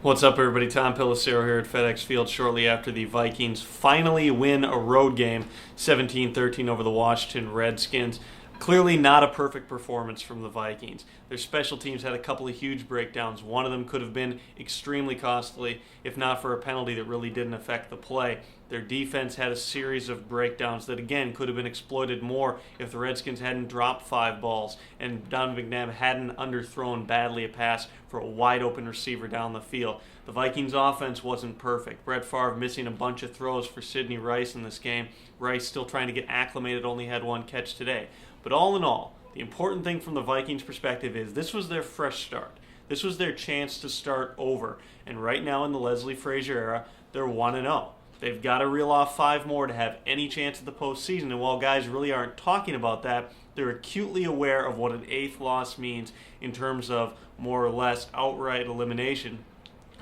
What's up, everybody? Tom Pelissero here at FedEx Field shortly after the Vikings finally win a road game 17-13 over the Washington Redskins. Clearly not a perfect performance from the Vikings. Their special teams had a couple of huge breakdowns. One of them could have been extremely costly if not for a penalty that really didn't affect the play. Their defense had a series of breakdowns that, again, could have been exploited more if the Redskins hadn't dropped 5 balls and Donovan McNabb hadn't underthrown badly a pass for a wide-open receiver down the field. The Vikings' offense wasn't perfect. Brett Favre missing a bunch of throws for Sidney Rice in this game. Rice still trying to get acclimated, only had 1 catch today. But all in all, the important thing from the Vikings' perspective is this was their fresh start. This was their chance to start over. And right now in the Leslie Frazier era, they're 1-0. They've got to reel off 5 more to have any chance at the postseason. And while guys really aren't talking about that, they're acutely aware of what an 8th loss means in terms of more or less outright elimination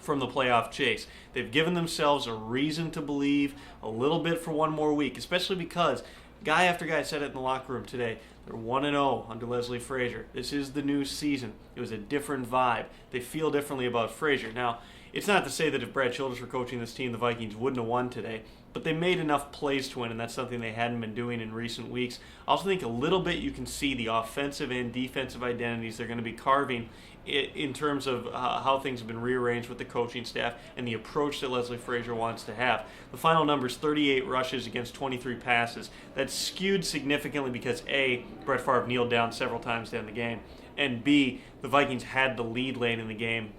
from the playoff chase. They've given themselves a reason to believe a little bit for one more week, especially because guy after guy said it in the locker room today. They're 1-0 under Leslie Frazier. This is the new season. It was a different vibe. They feel differently about Frazier. Now, it's not to say that if Brad Childress were coaching this team, the Vikings wouldn't have won today, but they made enough plays to win, and that's something they hadn't been doing in recent weeks. I also think a little bit you can see the offensive and defensive identities they're going to be carving in terms of how things have been rearranged with the coaching staff and the approach that Leslie Frazier wants to have. The final number is 38 rushes against 23 passes. That's skewed significantly because A, Brett Favre kneeled down several times during the game, and B, the Vikings had the lead late in the game.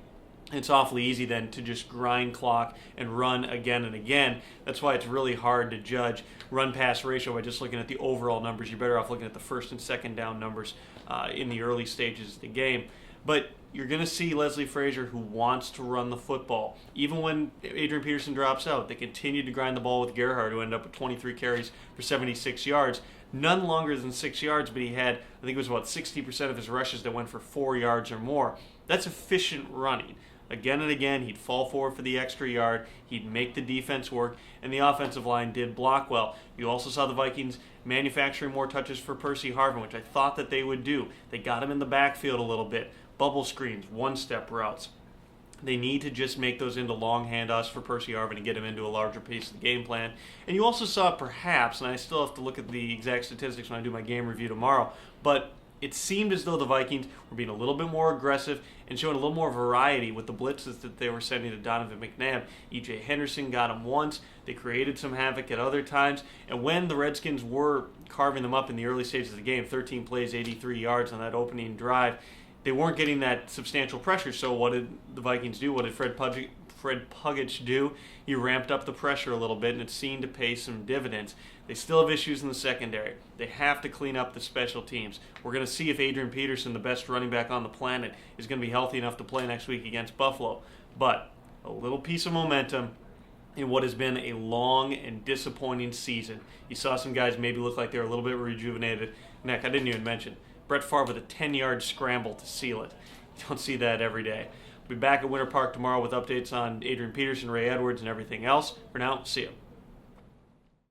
It's awfully easy then to just grind clock and run again and again. That's why it's really hard to judge run-pass ratio by just looking at the overall numbers. You're better off looking at the first and second down numbers in the early stages of the game. But you're going to see Leslie Frazier who wants to run the football. Even when Adrian Peterson drops out, they continue to grind the ball with Gerhard, who ended up with 23 carries for 76 yards. None longer than 6 yards, but he had, I think it was about 60% of his rushes that went for 4 yards or more. That's efficient running. Again and again, he'd fall forward for the extra yard, he'd make the defense work, and the offensive line did block well. You also saw the Vikings manufacturing more touches for Percy Harvin, which I thought that they would do. They got him in the backfield a little bit. Bubble screens, one-step routes. They need to just make those into long handoffs for Percy Harvin and get him into a larger piece of the game plan. And you also saw perhaps, and I still have to look at the exact statistics when I do my game review tomorrow, but it seemed as though the Vikings were being a little bit more aggressive and showing a little more variety with the blitzes that they were sending to Donovan McNabb. E.J. Henderson got him once. They created some havoc at other times. And when the Redskins were carving them up in the early stages of the game, 13 plays, 83 yards on that opening drive, they weren't getting that substantial pressure. So what did the Vikings do? What did Fred Puggich do? He ramped up the pressure a little bit, and it seemed to pay some dividends. They still have issues in the secondary. They have to clean up the special teams. We're going to see if Adrian Peterson, the best running back on the planet, is going to be healthy enough to play next week against Buffalo. But a little piece of momentum in what has been a long and disappointing season. You saw some guys maybe look like they were a little bit rejuvenated. Heck, I didn't even mention Brett Favre with a 10-yard scramble to seal it. You don't see that every day. We'll be back at Winter Park tomorrow with updates on Adrian Peterson, Ray Edwards, and everything else. For now, see you.